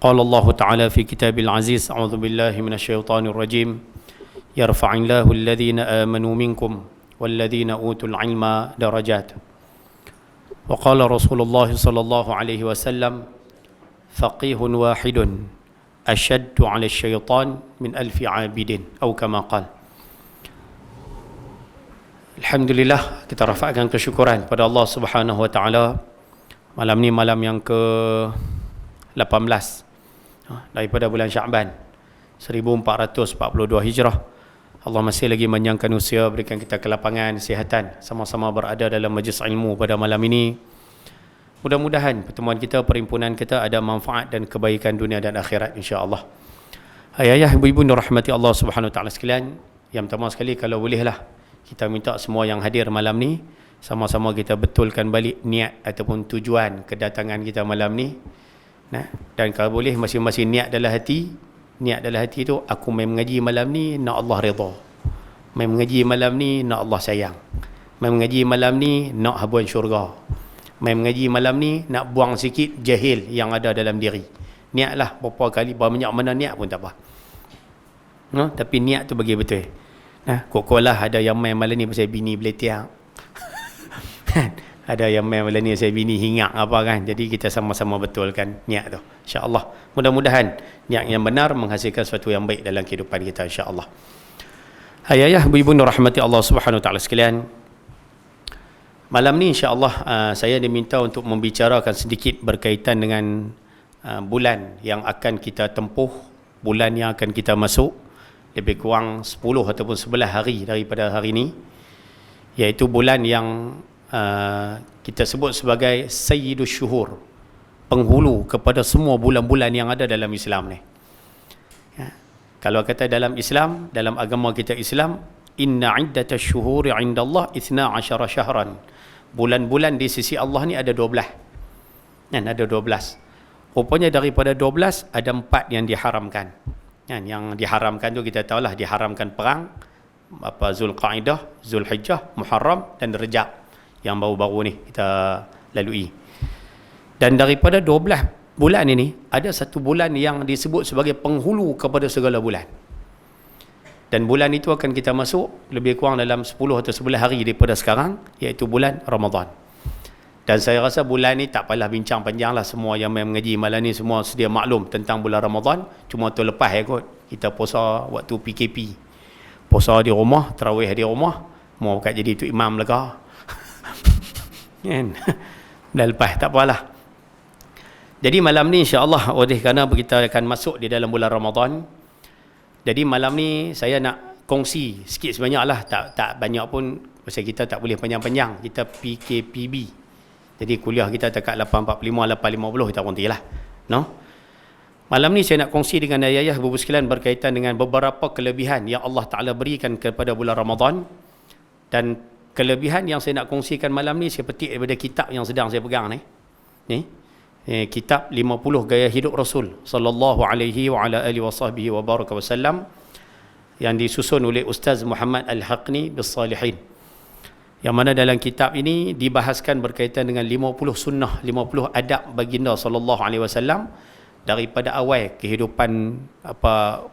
قال الله تعالى في كتاب العزيز أعوذ بالله من الشيطان الرجيم يرفع الله الذين آمنوا منكم والذين أوتوا العلم درجات وقال رسول الله صلى الله عليه وسلم فقيه واحد أشد على الشيطان من ألف عابد أو كما قال. Alhamdulillah, kita rafakkan kesyukuran pada Allah Subhanahu wa taala. Malam ni malam yang ke-18 daripada bulan Syaban 1442 Hijrah. Allah masih lagi menyangkan usia, berikan kita kelapangan, kesihatan, sama-sama berada dalam majlis ilmu pada malam ini. Mudah-mudahan pertemuan kita, perhimpunan kita ada manfaat dan kebaikan dunia dan akhirat, insya-Allah. Ayah-ayah, ibu-ibu dirahmati Allah Subhanahu wa taala sekalian, yang pertama sekali kalau bolehlah kita minta semua yang hadir malam ni sama-sama kita betulkan balik niat ataupun tujuan kedatangan kita malam ni. Nah, dan kalau boleh masing-masing niat dalam hati. Niat dalam hati tu, aku main mengaji malam ni nak Allah redha. Main mengaji malam ni nak Allah sayang. Main mengaji malam ni nak habuan syurga. Main mengaji malam ni nak buang sikit jahil yang ada dalam diri. Niatlah berapa kali, banyak mana niat pun tak apa. No, tapi niat tu bagi betul. Nah, kok-koklah ada yang main malam ni pasal bini beletiak. Ada yang main malam ni pasal bini hingak apa kan. Jadi kita sama-sama betulkan niat tu, insya-Allah. Mudah-mudahan niat yang benar menghasilkan sesuatu yang baik dalam kehidupan kita, insya-Allah. Ayah-ayah, ibu-ibu rahmati Allah Subhanahu wa taala sekalian. Malam ni insya-Allah saya diminta untuk membicarakan sedikit berkaitan dengan bulan yang akan kita tempuh, bulan yang akan kita masuk, lebih kurang 10 ataupun 11 hari daripada hari ini, iaitu bulan yang kita sebut sebagai Sayyidus Syuhur, penghulu kepada semua bulan-bulan yang ada dalam Islam ni. Ya. Kalau kata dalam Islam, dalam agama kita Islam, inna iddatash syuhuri 'indallah 12 syahran. Bulan-bulan di sisi Allah ni ada 12. Dan ada 12. Rupanya daripada 12 ada 4 yang diharamkan. Yang diharamkan tu kita tahulah, diharamkan perang, apa, Zulqaidah, Zulhijjah, Muharram dan Rajab yang baru-baru ni kita lalui. Dan daripada 12 bulan ini ada satu bulan yang disebut sebagai penghulu kepada segala bulan. Dan bulan itu akan kita masuk lebih kurang dalam 10 atau 11 hari daripada sekarang, iaitu bulan Ramadan. Dan saya rasa bulan ni tak payah bincang panjang lah. Semua yang mengaji malam ni semua sedia maklum tentang bulan Ramadan. Cuma tu lepas kot kita puasa waktu PKP. Puasa di rumah, tarawih di rumah. Mau kat jadi tu imam lah kan. Dah lepas, tak apalah. Jadi malam ni insya-Allah, oleh kerana kita akan masuk di dalam bulan Ramadan, jadi malam ni saya nak kongsi sikit sebanyak lah. Tak banyak pun, pasal kita tak boleh panjang-panjang. Kita PKPB. Jadi kuliah kita dekat 8.45, 8.50 kita berhenti lah. No? Malam ni saya nak kongsi dengan ayah-ayah ibu sekalian berkaitan dengan beberapa kelebihan yang Allah Ta'ala berikan kepada bulan Ramadan. Dan kelebihan yang saya nak kongsikan malam ni saya petik daripada kitab yang sedang saya pegang ni. Kitab 50 Gaya Hidup Rasul sallallahu alaihi wa ala alihi wa sahbihi wa baraka wasallam, yang disusun oleh Ustaz Muhammad Al-Haqni Bis-Salihin. Yang mana dalam kitab ini dibahaskan berkaitan dengan 50 sunnah, 50 adab baginda sallallahu alaihi wasallam, daripada awal kehidupan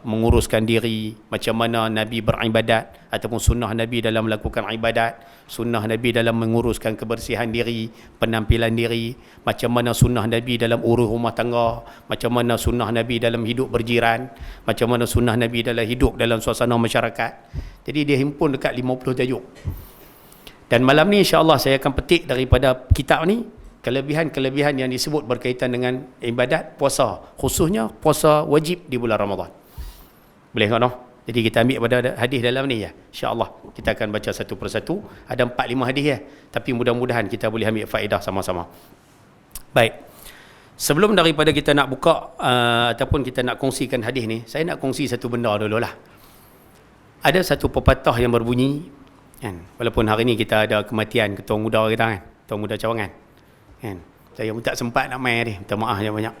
menguruskan diri, macam mana Nabi beribadat ataupun sunnah Nabi dalam melakukan ibadat, sunnah Nabi dalam menguruskan kebersihan diri, penampilan diri, macam mana sunnah Nabi dalam urus rumah tangga, macam mana sunnah Nabi dalam hidup berjiran, macam mana sunnah Nabi dalam hidup dalam suasana masyarakat. Jadi dia himpun dekat 50 tajuk. Dan malam ni insya-Allah saya akan petik daripada kitab ni kelebihan-kelebihan yang disebut berkaitan dengan ibadat puasa, khususnya puasa wajib di bulan Ramadan. Boleh tak, no? Jadi kita ambil pada hadis dalam ni ya. Insya-Allah kita akan baca satu persatu. Ada 4-5 hadis ya. Tapi mudah-mudahan kita boleh ambil faedah sama-sama. Baik. Sebelum daripada kita nak buka ataupun kita nak kongsikan hadis ni, saya nak kongsi satu benda dululah. Ada satu pepatah yang berbunyi kan, walaupun hari ni kita ada kematian ketua muda kita kan, ketua muda cawangan kan. Saya pun tak sempat nak main ni, minta maaf yang banyak.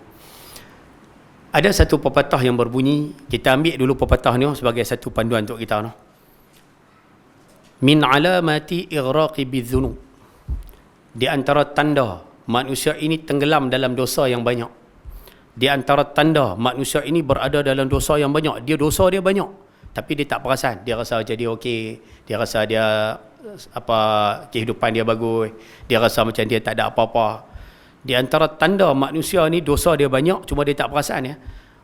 Ada satu pepatah yang berbunyi, kita ambil dulu pepatah ni sebagai satu panduan untuk kita. Min alamati ighraqi bidzunub, di antara tanda manusia ini tenggelam dalam dosa yang banyak, Di antara tanda manusia ini berada dalam dosa yang banyak. Dosa dia banyak, tapi dia tak perasan. Dia rasa jadi okey, dia rasa dia kehidupan dia bagus, dia rasa macam dia tak ada apa-apa. Di antara tanda manusia ni dosa dia banyak, cuma dia tak perasan ya.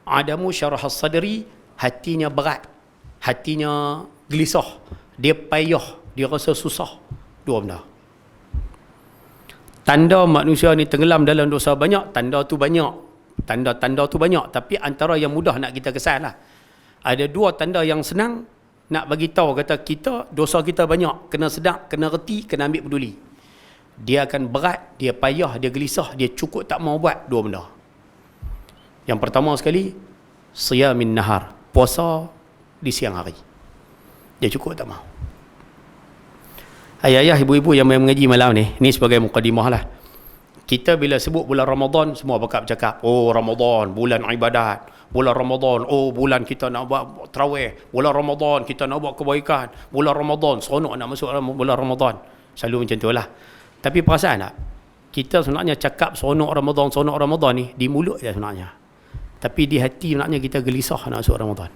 Adamu syarahas sadri, hatinya berat, hatinya gelisah, dia payah, dia rasa susah. Dua benda. Tanda manusia ni tenggelam dalam dosa banyak, tanda tu banyak. Tanda-tanda tu banyak, tapi antara yang mudah nak kita kesan lah. Ada dua tanda yang senang nak bagi tahu kata kita dosa kita banyak, kena sedar, kena reti, kena ambil peduli. Dia akan berat, dia payah, dia gelisah, dia cukup tak mau buat dua benda. Yang pertama sekali, siyamin nahar, puasa di siang hari. Dia cukup tak mau. Ayah-ayah, ibu-ibu yang mengaji malam ni sebagai mukadimah lah. Kita bila sebut bulan Ramadan, semua bercakap, oh Ramadan, bulan ibadat. Bulan Ramadan, oh bulan kita nak buat tarawih. Bulan Ramadan, kita nak buat kebaikan. Bulan Ramadan, seronok nak masuk bulan Ramadan. Selalu macam tu lah. Tapi perasaan tak? Kita sebenarnya cakap seronok Ramadan ni, di mulut je sebenarnya. Tapi di hati sebenarnya kita gelisah nak masuk Ramadan.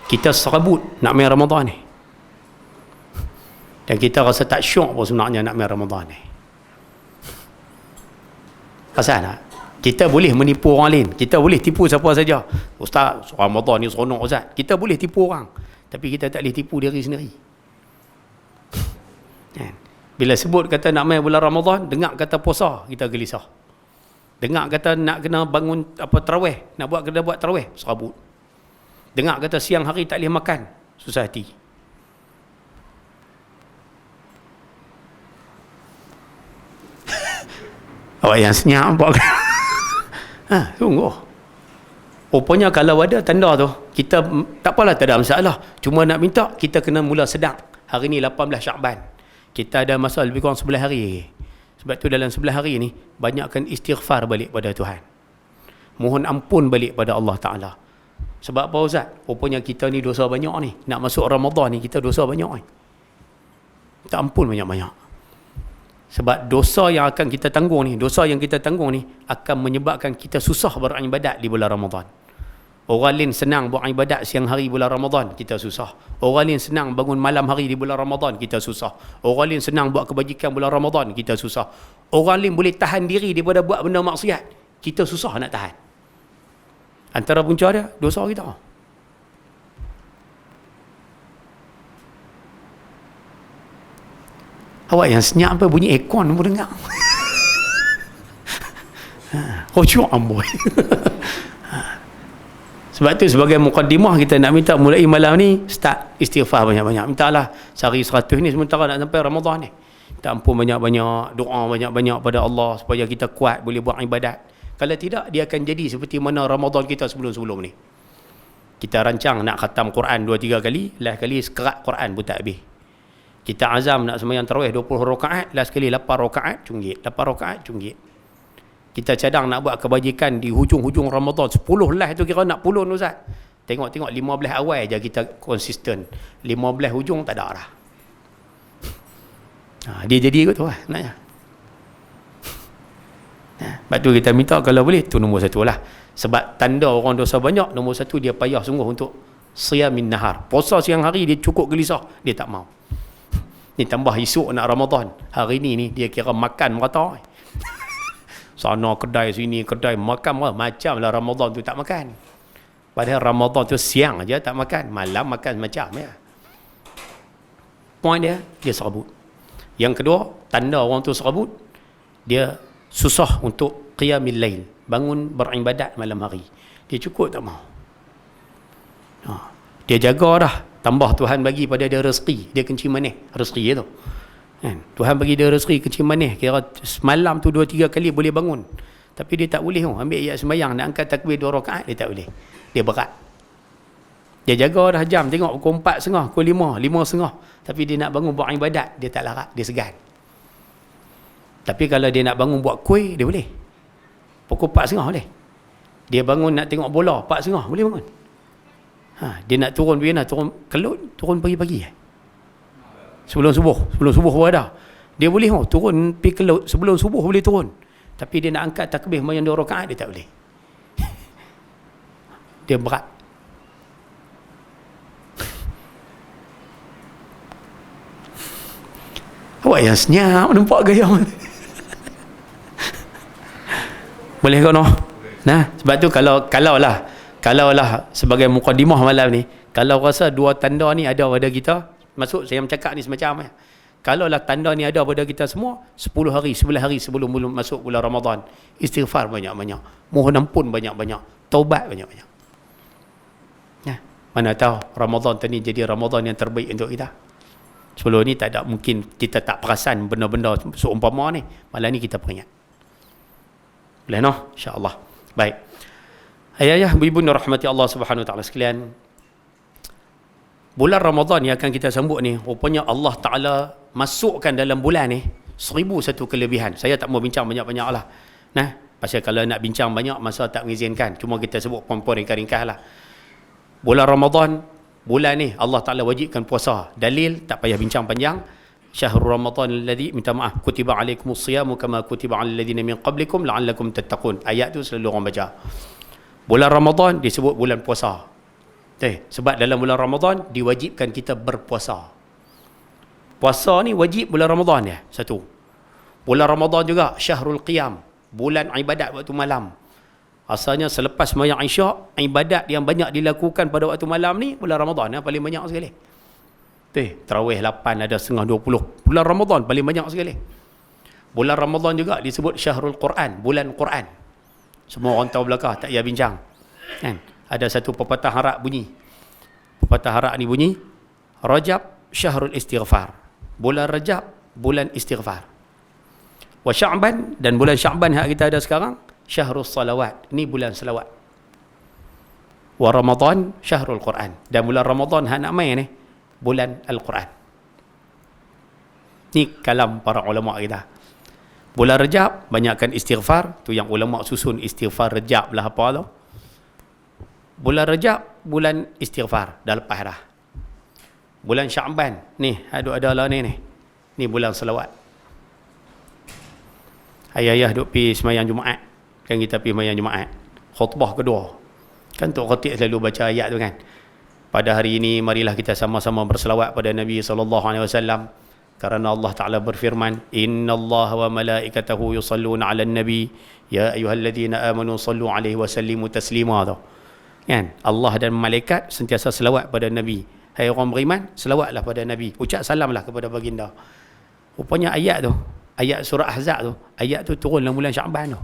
Kita serabut nak main Ramadan ni. Dan kita rasa tak syok pun sebenarnya nak main Ramadan ni. Pasal tak? Kita boleh menipu orang lain. Kita boleh tipu siapa saja. Ustaz, Ramadan ni seronok Ustaz. Kita boleh tipu orang. Tapi kita tak boleh tipu diri sendiri. Bila sebut kata nak main bulan Ramadan, dengar kata puasa, kita gelisah. Dengar kata nak kena bangun tarawih, nak kena buat tarawih, serabut. Dengar kata siang hari tak boleh makan, susah hati. Awak yang senyap apa? Sungguh. Rupanya kalau ada tanda tu, kita tak apalah, tak ada masalah. Cuma nak minta kita kena mula sedang. Hari ni 18 Syakban. Kita ada masa lebih kurang 11 hari. Sebab tu dalam 11 hari ni banyakkan istighfar balik pada Tuhan. Mohon ampun balik pada Allah Taala. Sebab apa Ustaz? Rupanya kita ni dosa banyak ni. Nak masuk Ramadan ni kita dosa banyak ni. Minta ampun banyak-banyak. Sebab dosa yang akan kita tanggung ni, dosa yang kita tanggung ni akan menyebabkan kita susah beribadat di bulan Ramadan. Orang lain senang buat ibadat siang hari bulan Ramadan, kita susah. Orang lain senang bangun malam hari di bulan Ramadan, kita susah. Orang lain senang buat kebajikan bulan Ramadan, kita susah. Orang lain boleh tahan diri daripada buat benda maksiat, kita susah nak tahan. Antara punca dia, dosa kita. Awak yang senyap apa, bunyi aircon pun dengar. Hocok amboi. Sebab tu sebagai mukaddimah kita nak minta mulai malam ni start istighfar banyak-banyak. Mintalah sehari 100 ni sementara nak sampai Ramadan ni. Minta ampun banyak-banyak, doa banyak-banyak pada Allah supaya kita kuat boleh buat ibadat. Kalau tidak, dia akan jadi seperti mana Ramadan kita sebelum-sebelum ni. Kita rancang nak khatam Quran 2-3 kali, last kali sekerat Quran pun tak habis. Kita azam nak sembahyang tarawih 20 rakaat, last kali 8 rakaat cunggit, 8 rakaat cunggit. Kita cadang nak buat kebajikan di hujung-hujung Ramadan 10 last tu kira nak pulun Ustaz. Tengok-tengok 15 awal je kita konsisten. 15 hujung tak ada dah. Dia jadi kot tu lah naknya. Sebab tu kita minta kalau boleh tu nombor satu lah. Sebab tanda orang dosa banyak, nombor satu dia payah sungguh untuk siyamin nahar. Puasa siang hari dia cukup gelisah, dia tak mau. Ni tambah esok nak Ramadan. Hari ni dia kira makan merata. Sana kedai, sini kedai, makan macam lah Ramadan tu tak makan. Padahal Ramadan tu siang aja tak makan, malam makan macam ya. Point dia serabut. Yang kedua, tanda orang tu serabut, dia susah untuk qiyamil lail, bangun beribadat malam hari. Dia cukup tak mau. Dia jaga dah. Tambah Tuhan bagi pada dia rezeki, dia kencing manis rezeki tu. Tuhan bagi dia rezeki kencing manis, kira semalam tu 2-3 kali boleh bangun. Tapi dia tak boleh ambil ayat sembahyang nak angkat takbir 2 rakaat, dia tak boleh. Dia berat. Dia jaga dah jam, tengok pukul 4.30, pukul 5, 5.30. Tapi dia nak bangun buat ibadat, dia tak larat, dia segan. Tapi kalau dia nak bangun buat kuih, dia boleh. Pukul 4.30 boleh. Dia bangun nak tengok bola, 4.30 boleh bangun. Dia nak turun Vienna, turun Kelut, turun pagi-pagi sebelum subuh baru ada. Dia boleh turun pergi Kelut sebelum subuh boleh turun. Tapi dia nak angkat takbir sembahyang 2 rakaat, dia tak boleh. Dia berat. Awak yang senyap, nampak gaya mana? Boleh kau noh? Nah, sebab tu kalau lah sebagai mukadimah malam ni, kalau rasa 2 tanda ni ada pada kita, maksud saya bercakap ni semacam ya. Kalau lah tanda ni ada pada kita semua, 10 hari, 11 hari sebelum masuk bulan Ramadan, istighfar banyak-banyak, mohon ampun banyak-banyak, taubat banyak-banyak. Nah, mana tahu Ramadan ni jadi Ramadan yang terbaik untuk kita. Sebelum ni tak ada, mungkin kita tak perasan benda-benda seumpama ni. Malam ni kita peringat. Boleh noh? InsyaAllah. Baik. Ayah-ayah, ibu-ibu rahmati Allah Subhanahu Wa Taala sekalian. Bulan Ramadan yang akan kita sambut ni, rupanya Allah Ta'ala masukkan dalam bulan ni 1001 kelebihan. Saya tak mau bincang banyak-banyak lah. Nah, pasal kalau nak bincang banyak, masa tak mengizinkan. Cuma kita sebut poin-poin ringkas-ringkas lah. Bulan Ramadan, bulan ni Allah Ta'ala wajibkan puasa. Dalil tak payah bincang panjang. Syahrul Ramadan alladhi, minta maaf, kutiba alaikumus siyamu kama kutiba alal ladzina min qablikum la'allakum tattaqun. Ayat tu selalu orang baca. Bulan Ramadan disebut bulan puasa. Sebab dalam bulan Ramadan diwajibkan kita berpuasa. Puasa ni wajib bulan Ramadan ya. Satu. Bulan Ramadan juga Syahrul Qiyam, bulan ibadat waktu malam. Asalnya selepas sembahyang Isyak, ibadat yang banyak dilakukan pada waktu malam ni bulan Ramadan yang paling banyak sekali. Tarawih 8 ada setengah 20. Bulan Ramadan paling banyak sekali. Bulan Ramadan juga disebut Syahrul Quran, bulan Quran. Semua orang tahu belakang, tak payah bincang. Kan? Ada satu pepatah Arab bunyi. Pepatah Arab ni bunyi, Rajab Syahrul Istighfar. Bulan Rajab, bulan istighfar. Wa Sya'ban, dan bulan Sya'ban yang kita ada sekarang, Syahrul Salawat. Ini bulan salawat. Wa Ramadan Syahrul Quran. Dan bulan Ramadan yang nak main ni, bulan Al-Quran. Ni kalam para ulama kita. Bulan Rajab, banyakkan istighfar. Tu yang ulama susun istighfar Rajab lah apa tu. Bulan Rajab, bulan istighfar. Dah lepas dah. Bulan Sya'ban, ni ada lah ni. Ni bulan salawat. Ayah-ayah duk pergi semayang Jumaat. Kan kita pergi semayang Jumaat. Khutbah kedua. Kan Tok Khatib selalu baca ayat tu kan. Pada hari ini, marilah kita sama-sama berselawat pada Nabi SAW. Kerana Allah Ta'ala berfirman, Inna Allah wa malaikatahu yusalluna ala nabi, ya ayuhalladzina amanu sallu alaihi wa sallimu taslima tu. Kan? Allah dan malaikat sentiasa selawat pada Nabi. Hai orang beriman, selawatlah pada Nabi. Ucap salamlah kepada baginda. Rupanya ayat tu, ayat surah Ahzab tu, ayat tu turun dalam bulan Sya'ban tu.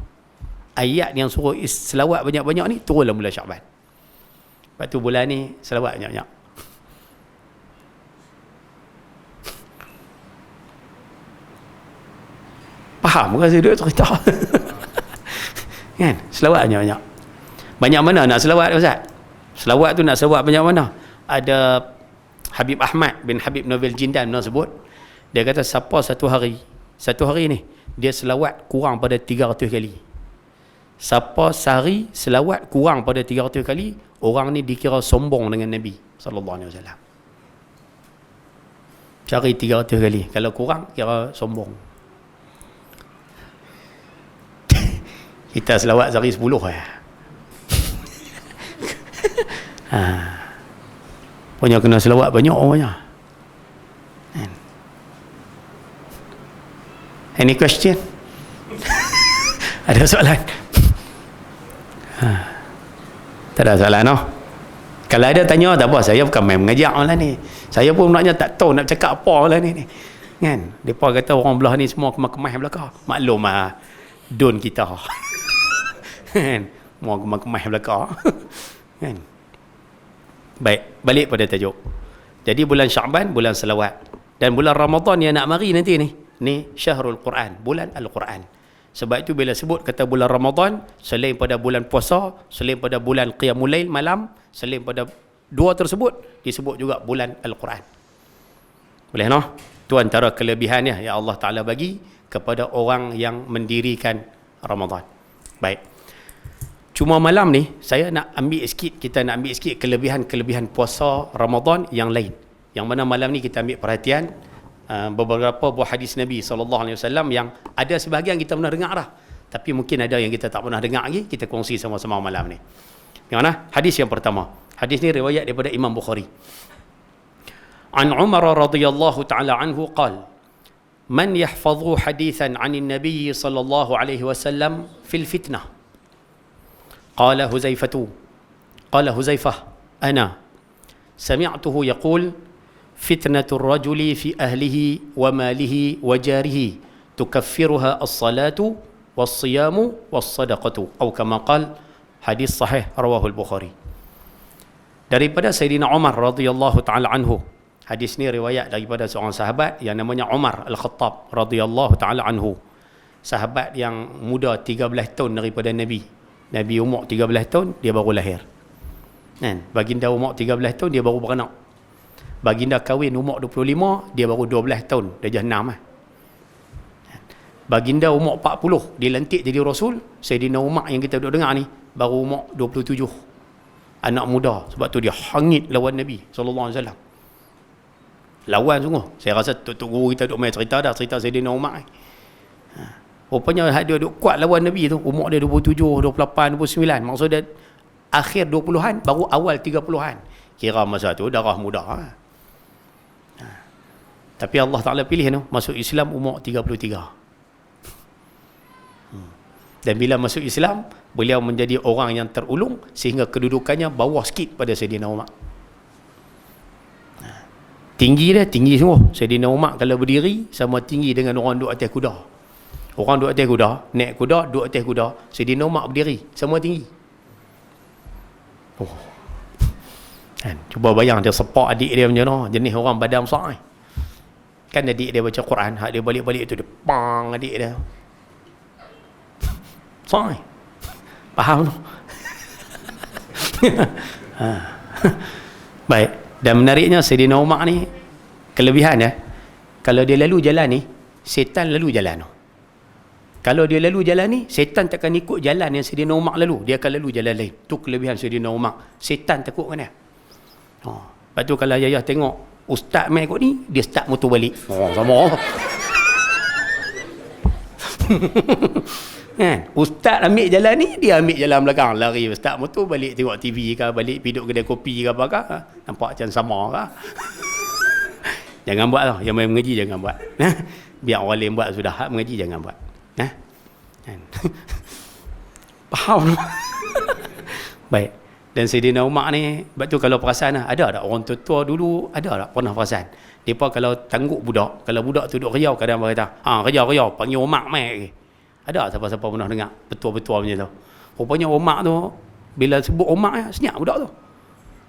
Ayat yang suruh selawat banyak-banyak ni turun dalam bulan Sya'ban. Lepas tu bulan ni selawat banyak-banyak. Faham kan saya duduk cerita? Kan? Selawat banyak-banyak. Banyak mana nak selawat Ustaz? Selawat tu nak selawat banyak mana? Ada Habib Ahmad bin Habib Novel Jindan pernah sebut. Dia kata siapa satu hari ni dia selawat kurang pada 300 kali. Siapa sehari selawat kurang pada 300 kali, orang ni dikira sombong dengan Nabi sallallahu alaihi wasallam. Cari 300 kali. Kalau kurang kira sombong. Kita selawat sehari 10 ya. Punya kena selawat banyak orangnya. Any question? Ada soalan? Tak ada soalan no? Kalau ada tanya tak apa, saya bukan main mengajak orang ni. Saya pun sebenarnya tak tahu nak cakap apa lah ni. Kan? Depa kata orang belah ni semua kemas-kemas belakang. Maklum ah, don kita. Kan? Mau kemas-kemas belakang. Kan? Baik, balik pada tajuk. Jadi bulan Sya'ban, bulan selawat. Dan bulan Ramadan yang nak mari nanti ni, ni Syahrul Quran, bulan Al-Quran. Sebab itu bila sebut kata bulan Ramadan, selain pada bulan puasa, selain pada bulan Qiyamul Lail malam, selain pada dua tersebut, disebut juga bulan Al-Quran. Boleh no? Itu antara kelebihannya yang Allah Ta'ala bagi kepada orang yang mendirikan Ramadan. Baik. Cuma malam ni, saya nak ambil sikit, kita nak ambil sikit kelebihan-kelebihan puasa Ramadan yang lain. Yang mana malam ni kita ambil perhatian beberapa buah hadis Nabi SAW yang ada sebahagian kita pernah dengar dah. Tapi mungkin ada yang kita tak pernah dengar lagi, kita kongsi sama-sama malam ni. Yang mana? Hadis yang pertama. Hadis ni riwayat daripada Imam Bukhari. An Umar radhiyallahu taala anhu qala: "Man yahfazu hadithan 'anil Nabiy sallallahu alaihi wasallam fil fitnah?" Qala Huzaifah, "Ana sami'tuhu yaqul fitnatur rajuli fi ahlihi wa malihi wa jarihi tukaffiruha as-salatu was-siyamu was-sadaqatu." Atau kama qala, hadis sahih rawahul Bukhari. Daripada Sayyidina Umar radhiyallahu taala anhu. Hadis ni riwayat daripada seorang sahabat yang namanya Umar Al-Khattab radhiyallahu taala anhu. Sahabat yang muda 13 tahun daripada Nabi. Nabi umur 13 tahun, dia baru lahir. Kan? Baginda umur 13 tahun, dia baru beranak. Baginda kahwin umur 25, dia baru 12 tahun, dah jahanam lah. Baginda umur 40, dia lantik jadi Rasul. Sayyidina Umar yang kita duduk dengar ni, baru umur 27. Anak muda, sebab tu dia hangit lawan Nabi SAW. Lawan sungguh. Saya rasa tok guru kita duk main cerita dah, cerita Sayyidina Umar. Rupanya dia duk kuat lawan Nabi tu. Umur dia 27, 28, 29. Maksud dia akhir 20-an, baru awal 30-an. Kira masa tu darah muda. Tapi Allah Ta'ala pilih tu, masuk Islam umur 33. Dan bila masuk Islam, beliau menjadi orang yang terulung sehingga kedudukannya bawah sikit pada Sayyidina Umar. Tinggi dia, tinggi semua. Sayyidina Umar kalau berdiri sama tinggi dengan orang duduk atas kuda. Orang duduk atas kuda, naik kuda, duduk atas kuda. Sayyidina Umar berdiri, sama tinggi. Oh. Kan? Cuba bayang dia sepak adik dia macam mana, jenis orang badan besar. Kan adik dia baca Quran, hak dia balik-balik tu dia pang adik dia. Besar. Faham tu? Baik. Dan menariknya Sayyidina Umar ni kelebihan ya. Kalau dia lalu jalan ni, setan lalu jalan tu. Kalau dia lalu jalan ni, setan takkan ikut jalan yang Sayyidina Umar lalu, dia akan lalu jalan lain. Tu kelebihan Sayyidina Umar. Setan takut kan dia. Lepas tu kalau ayah tengok ustaz main ikut ni, dia start motor balik. Sama. Kan? Ustaz ambil jalan ni, dia ambil jalan belakang, lari start motor balik tengok TV ke, balik piduk kedai kopi ke apa ke, nampak macam sama ke. Jangan buat lah, yang main mengaji jangan buat. Biar orang lain buat sudah, hak mengaji jangan buat. Kan? Faham? Baik. Dan Sayyidina Umar ni, sebab tu kalau perasan ada tak orang tua-tua dulu, ada tak pernah perasan mereka kalau tangguk budak, kalau budak tu duduk riau, kadang berkata riau panggil Umar mai. Ada tak siapa-siapa pernah dengar betul-betul macam tu? Rupanya Umar tu, bila sebut Umar senyap budak tu.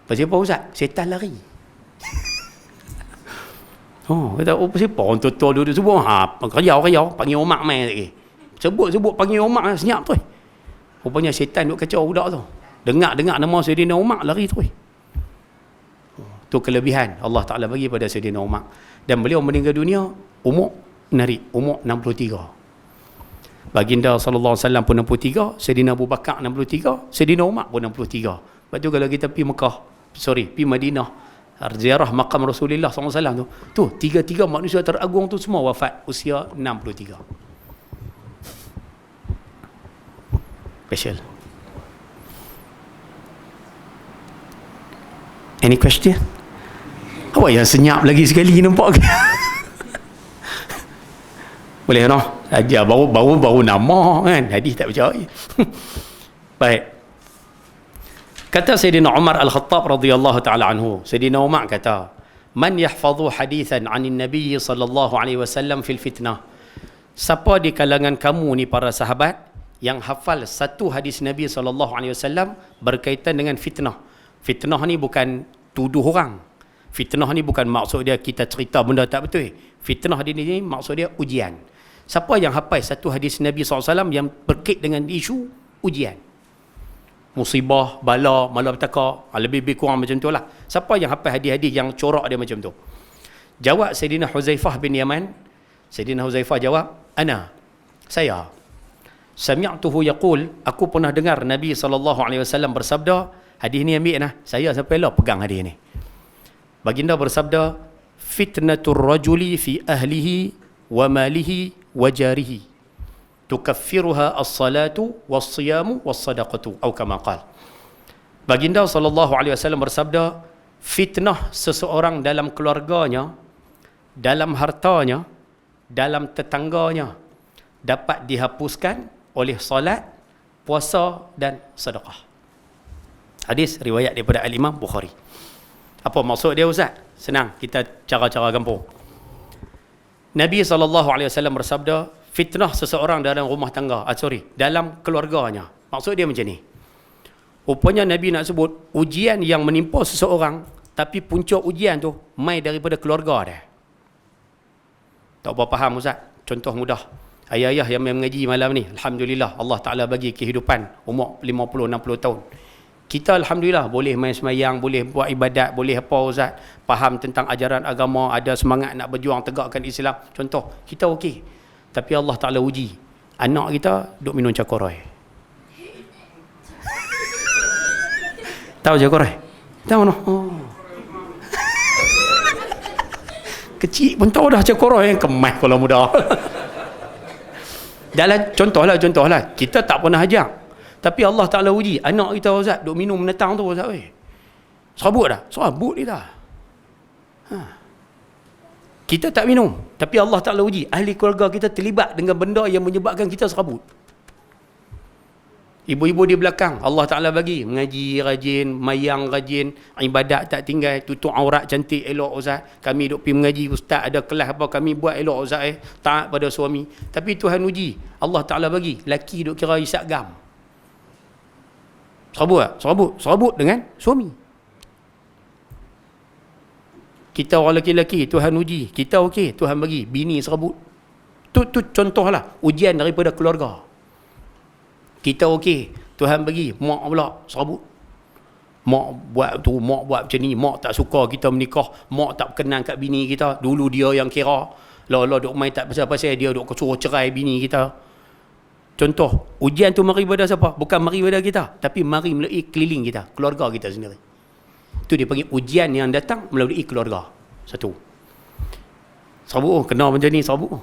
Pasal apa Ustaz? Setan lari. Kata pasal apa orang tua-tua duduk sebut riau panggil Umar mai lagi. Sebut panggil Umar senyap tu. Rupanya setan duk kacau budak tu. Dengar nama Sayyidina Umar lari tu. Tu kelebihan Allah Ta'ala bagi pada Sayyidina Umar. Dan beliau meninggal dunia umur 63. Baginda sallallahu alaihi wasallam pun 63, Sayyidina Abu Bakar 63, Sayyidina Umar pun 63. Lepas tu kalau kita pergi Madinah, ziarah makam Rasulullah sallallahu alaihi wasallam tu, tiga-tiga manusia teragung tu semua wafat usia 63. Special. Any question? Awak yang senyap lagi sekali nampak ke? Boleh no? Ajar baru nama kan. Hadis tak percaya. Baik. Kata Sayyidina Umar Al-Khattab radhiyallahu taala anhu. Sayyidina Umar kata, "Man yahfazu hadithan 'anil Nabiy sallallahu alaihi wasallam fil fitnah." Siapa di kalangan kamu ni para sahabat yang hafal satu hadis Nabi sallallahu alaihi wasallam berkaitan dengan fitnah. Fitnah ni bukan tuduh orang. Fitnah ni bukan maksud dia kita cerita benda tak betul. Fitnah ni maksud dia ujian. Siapa yang hafal satu hadis Nabi SAW yang berkait dengan isu ujian, musibah, bala, malapetaka, lebih kurang macam tu lah. Siapa yang hafal hadis-hadis yang corak dia macam tu? Jawab Sayyidina Huzaifah bin Yaman. Sayyidina Huzaifah jawab, saya. Sami'tuhu yaqul, aku pernah dengar Nabi SAW bersabda. Hadis ni ambil saya sampai lah pegang hadis ni. Baginda bersabda, fitnatur rajuli fi ahlihi wa malihi wa jarihi tukaffiruha as-salatu was-siyamu was-sadaqatu atau kama qala. Baginda sallallahu alaihi wasallam bersabda, fitnah seseorang dalam keluarganya, dalam hartanya, dalam tetangganya dapat dihapuskan oleh solat, puasa dan sedekah. Hadis riwayat daripada Al-Imam Bukhari. Apa maksud dia Ustaz? Senang, kita cara-cara kampung. Nabi SAW bersabda, fitnah seseorang dalam rumah tangga, dalam keluarganya. Maksud dia macam ni. Rupanya Nabi nak sebut, ujian yang menimpa seseorang, tapi punca ujian tu mai daripada keluarga dia. Tak apa faham Ustaz? Contoh mudah. Ayah-ayah yang mengaji malam ni, Alhamdulillah, Allah Ta'ala bagi kehidupan umur 50-60 tahun. Kita Alhamdulillah boleh main semayang, boleh buat ibadat, boleh apa Ustaz, faham tentang ajaran agama, ada semangat nak berjuang tegakkan Islam. Contoh, kita okey. Tapi Allah Ta'ala uji. Anak kita duk minum cakorai. Tahu cakorai? Tahu no? Oh. Kecil pun tahu dah cakorai yang kemas kalau muda. Dalam contohlah, kita tak pernah ajak. Tapi Allah Ta'ala uji. Anak kita Ustaz, duk minum menetang tu Ustaz. Serabut dah? Serabut dia dah. Kita tak minum. Tapi Allah Ta'ala uji. Ahli keluarga kita terlibat dengan benda yang menyebabkan kita serabut. Ibu-ibu di belakang, Allah Ta'ala bagi. Mengaji rajin, mayang rajin, ibadat tak tinggal, tutup aurat cantik elok Ustaz. Kami duk pergi mengaji, Ustaz ada kelas apa, kami buat elok Ustaz taat pada suami. Tapi Tuhan uji. Allah Ta'ala bagi. Laki duk kira isap gam. Serabut dengan suami. Kita orang lelaki-lelaki, Tuhan uji. Kita okey, Tuhan bagi. Bini serabut. Tu contohlah ujian daripada keluarga. Kita okey, Tuhan bagi. Mak pula serabut. Mak buat macam ni. Mak tak suka kita menikah. Mak tak berkenan kat bini kita. Dulu dia yang kira. Lah duk main tak pasal-pasal, dia duk suruh cerai bini kita. Contoh, ujian tu mari pada siapa? Bukan mari pada kita, tapi mari melalui keliling kita, keluarga kita sendiri. Itu dia panggil ujian yang datang melalui keluarga. Satu. Serabut, kena macam ni serabut.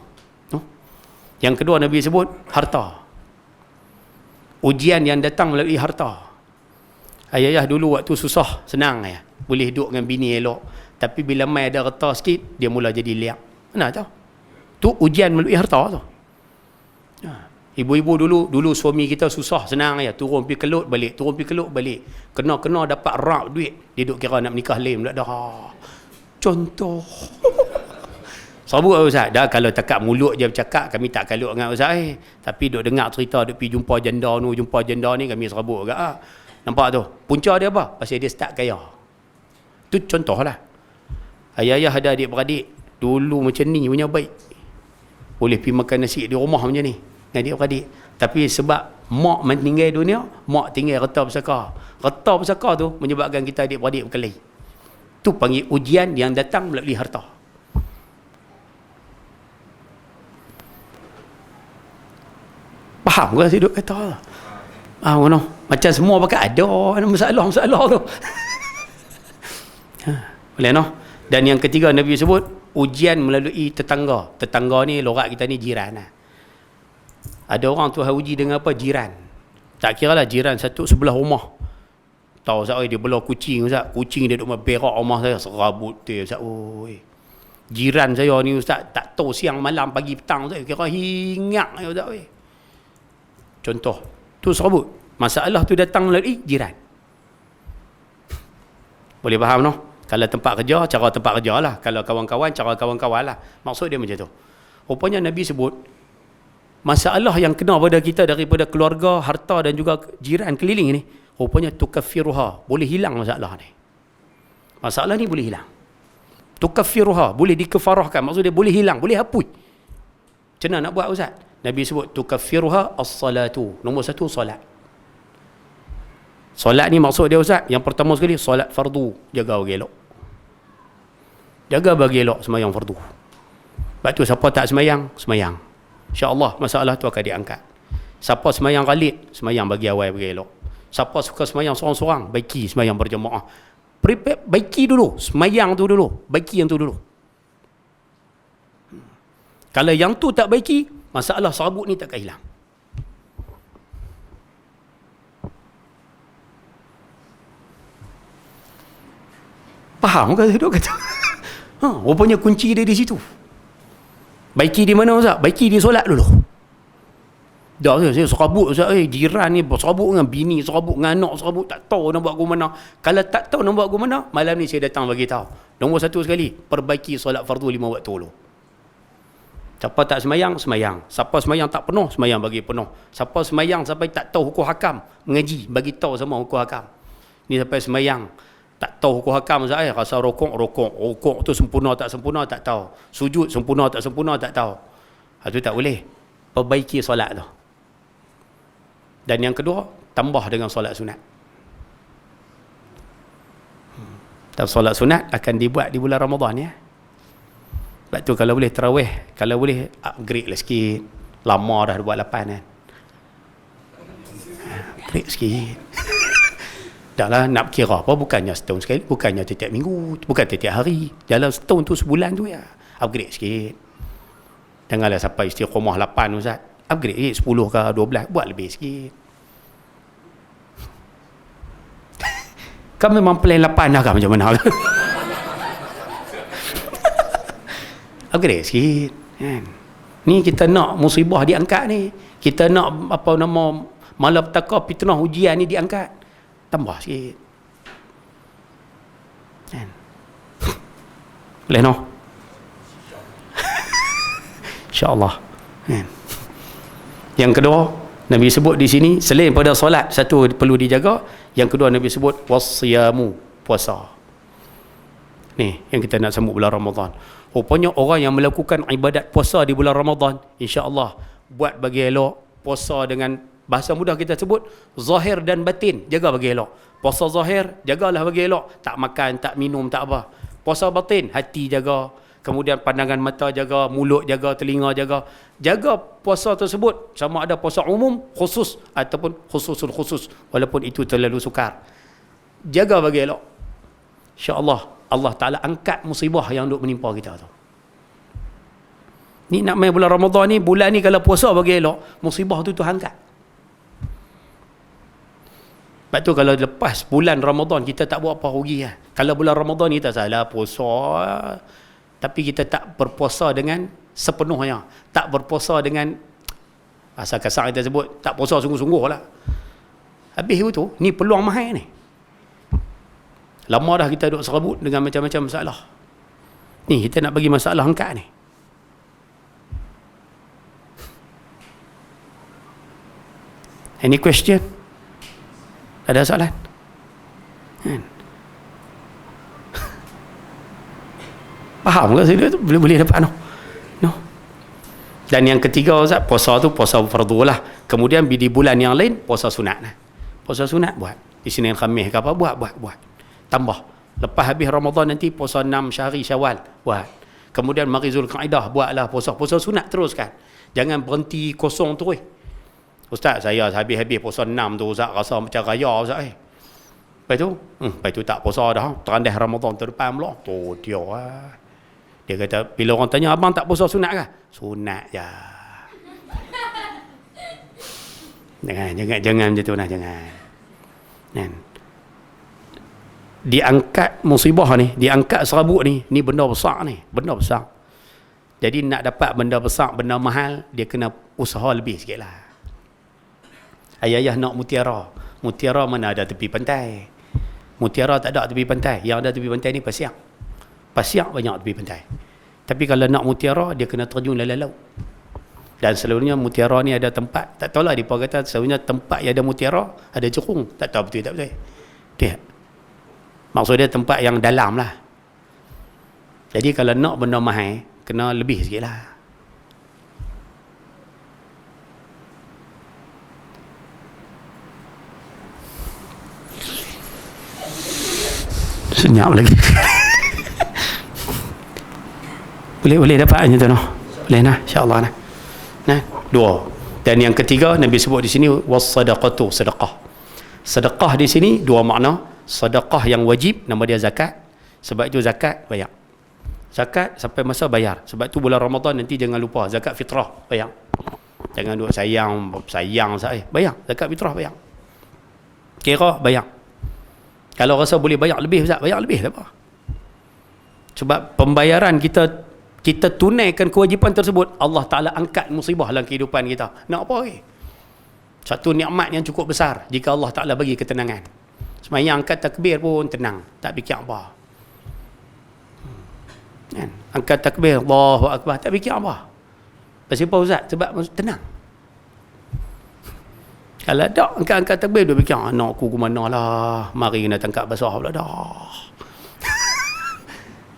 Yang kedua Nabi sebut, harta. Ujian yang datang melalui harta. Ayah dulu waktu susah, senang ya. Boleh duduk dengan bini elok. Tapi bila mai ada harta sikit, dia mula jadi liak. Mana tahu? Tu ujian melalui harta tu. Ibu-ibu dulu suami kita susah, senang ya, turun pergi kelut balik, kena dapat rak duit, dia duk kira nak menikah lem dah. Contoh. Serabut Ustaz. Dah kalau takat mulut je bercakap, kami tak kalut dengan Ustaz tapi duk dengar cerita duk pergi jumpa janda ni kami serabut agak. Nampak tu? Punca dia apa? Pasal dia start kaya. Tu contohlah. Ayah-ayah ada adik-beradik dulu macam ni punya baik. Boleh pergi makan nasi di rumah macam ni. Adik-beradik. Tapi sebab mak meninggal dunia, mak tinggal reta bersaka. Reta bersaka tu menyebabkan kita adik-beradik berkelahi. Tu panggil ujian yang datang melalui harta. Faham ke saya duk kata? Macam semua pakai ada masalah tu. Boleh no? Dan yang ketiga Nabi sebut ujian melalui tetangga. Tetangga ni lorak kita ni jiran lah. Ada orang Tuhan uji dengan apa? Jiran. Tak kira lah jiran satu sebelah rumah. Tahu Ustaz, dia belah kucing Ustaz. Kucing dia duk berak rumah saya. Serabut dia Ustaz. Jiran saya ni Ustaz, tak tahu siang malam pagi petang Ustaz. Kira hingat Ustaz. Contoh. Tu serabut. Masalah tu datang melalui jiran. Boleh faham no? Kalau tempat kerja, cara tempat kerja lah. Kalau kawan-kawan, cara kawan-kawan lah. Maksud dia macam tu. Rupanya Nabi sebut, masalah yang kena pada kita daripada keluarga, harta dan juga jiran keliling ni, rupanya tukaffiruha, boleh hilang masalah ni. Masalah ni boleh hilang. Tukaffiruha, boleh dikefarahkan, maksud dia boleh hilang, boleh hapus. Macam mana nak buat Ustaz? Nabi sebut tukaffiruha as-salatu. Nombor satu, solat. Solat ni maksud dia Ustaz, yang pertama sekali solat fardu, jaga bagi elok. Jaga bagi elok semayang fardu. Sebab tu siapa tak semayang, semayang. InsyaAllah masalah tu akan diangkat. Siapa semayang ghalid, semayang bagi awal bagi elok. Siapa suka semayang seorang-seorang, baiki semayang berjemaah. Baiki dulu, semayang tu dulu, baiki yang tu dulu. Kalau yang tu tak baiki, masalah serabut ni takkan hilang. Faham ke duk kata? Rupanya kunci dia di situ. Baiki di mana Ustaz? Baiki di solat dulu. Dah saya serabut Ustaz, jiran ni serabut dengan bini, serabut dengan anak, serabut tak tahu nak buat ke mana. Kalau tak tahu nak buat ke mana, malam ni saya datang bagi tahu. Nombor satu sekali, perbaiki solat fardu 5 waktu dulu. Siapa tak semayang, semayang. Siapa semayang tak penuh, semayang bagi penuh. Siapa semayang sampai tak tahu hukum hakam, mengaji, bagi tahu sama hukum hakam. Ni sampai semayang tak tahu hukum hakam Ustaz, rasa rokok tu sempurna tak tahu. Sujud sempurna tak tahu. Itu tak boleh. Perbaiki solat tu. Dan yang kedua, tambah dengan solat sunat. Dan solat sunat akan dibuat di bulan Ramadan ya. Sebab tu kalau boleh tarawih, kalau boleh upgrade lah sikit. Lama dah buat 8 kan. Upgrade sikit. Dah lah nak kira apa, bukannya setahun sekali, bukannya setiap minggu, bukan setiap hari. Dalam setahun tu, sebulan tu ya. Upgrade sikit. Janganlah sampai istiqomah 8 Ustaz. Upgrade sikit 10 ke 12, buat lebih sikit. Kau memang plan 8 dah kan macam mana? Upgrade sikit kan. Ni kita nak musibah diangkat ni. Kita nak apa nama malapetaka fitnah ujian ni diangkat. Tambah sikit. Kan. Boleh no? InsyaAllah. Kan. Yang kedua, Nabi sebut di sini selain pada solat satu perlu dijaga, yang kedua Nabi sebut wasiyamu, puasa. Ni yang kita nak sambut bulan Ramadan. Rupanya orang yang melakukan ibadat puasa di bulan Ramadan, insya-Allah buat bagi elok puasa dengan bahasa mudah kita sebut zahir dan batin, jaga bagi elok. Puasa zahir jagalah bagi elok, tak makan, tak minum, tak apa. Puasa batin, hati jaga, kemudian pandangan mata jaga, mulut jaga, telinga jaga. Jaga puasa tersebut sama ada puasa umum khusus ataupun khususul khusus, walaupun itu terlalu sukar. Jaga bagi elok. Insya-Allah Allah Ta'ala angkat musibah yang duk menimpa kita tu. Ni nak main bulan Ramadan ni, bulan ni kalau puasa bagi elok, musibah tu Tuhan angkat. Sebab tu kalau lepas bulan Ramadan kita tak buat apa rugi lah. Kalau bulan Ramadan kita salah puasa, tapi kita tak berpuasa dengan sepenuhnya. Tak berpuasa dengan, asal kasar kita sebut, tak puasa sungguh-sungguh lah. Habis itu, ni peluang mahal ni. Lama dah kita duduk serabut dengan macam-macam masalah. Ni kita nak bagi masalah angkat ni. Any question? Ada soalan? Faham ke saya tu? Boleh dapat no? No. Dan yang ketiga Ustaz, puasa tu puasa fardu lah. Kemudian di bulan yang lain puasa sunat lah. Puasa sunat buat. Di Isnin Khamis ke apa buat. Tambah. Lepas habis Ramadan nanti puasa 6 Syahri Syawal buat. Kemudian mari Zulkaidah buatlah puasa sunat teruskan. Jangan berhenti kosong terus. Ustaz, saya habis-habis puasa 6 tu Ustaz rasa macam raya Ustaz Lepas tu tak puasa dah. Terandai Ramadan terdepan pula. Tu dia lah. Dia kata, bila orang tanya, abang tak puasa sunat ke? Sunat je. Jangan macam tu lah, jangan. Diangkat musibah ni, diangkat serabut ni benda besar ni, benda besar. Jadi nak dapat benda besar, benda mahal, dia kena usaha lebih sikit lah. Ayah nak mutiara. Mutiara mana ada tepi pantai? Mutiara tak ada tepi pantai. Yang ada tepi pantai ni pasiak. Pasiak banyak tepi pantai. Tapi kalau nak mutiara, dia kena terjun dalam laut. Dan selalunya mutiara ni ada tempat, tak tahulah dia kata selalunya tempat yang ada mutiara ada jerung. Tak tahu betul tak betul. Dia maksud dia tempat yang dalam lah. Jadi kalau nak benda mahal, kena lebih sikit lah. Senyap lagi. boleh dapat macam tu no? Boleh nah, insya-Allah nah. Nah, dua. Dan yang ketiga Nabi sebut di sini was-sadaqatu, sedekah. Sedekah di sini dua makna. Sedekah yang wajib, nama dia zakat. Sebab itu zakat bayar. Zakat sampai masa bayar. Sebab tu bulan Ramadan nanti jangan lupa zakat fitrah bayar. Jangan duk sayang saya. Bayar zakat fitrah bayar. Kira bayar. Kalau rasa boleh bayar lebih Ustaz, bayar lebih tak apa. Sebab pembayaran kita tunaikan kewajipan tersebut, Allah Ta'ala angkat musibah dalam kehidupan kita. Nak apa lagi? Satu nikmat yang cukup besar jika Allah Ta'ala bagi ketenangan. Semayang angkat takbir pun tenang, tak fikir apa. Kan? Angkat takbir, Allahu Akbar, tak fikir apa. Pasal apa Ustaz? Sebab tenang. Kalau tak angkat takbir, dia fikir, anak aku ke mana lah, mari kena tangkap basah pula dah.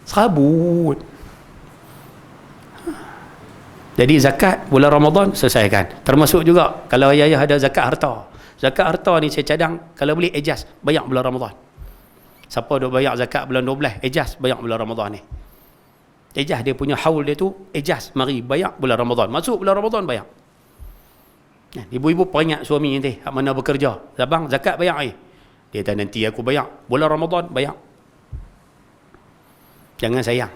Serabut. Jadi zakat bulan Ramadan selesaikan. Termasuk juga kalau ayah ada zakat harta. Zakat harta ni saya cadang, kalau boleh ejaz bayar bulan Ramadan. Siapa dah bayar zakat bulan 12, ejaz bayar bulan Ramadan ni. Ejaz dia punya haul dia tu, ejaz mari bayar bulan Ramadan. Masuk bulan Ramadan bayar. Ibu-ibu peringat suami nanti hak mana bekerja. Abang zakat bayar dia kata nanti aku bayar. Bulan Ramadan bayar. Jangan sayang.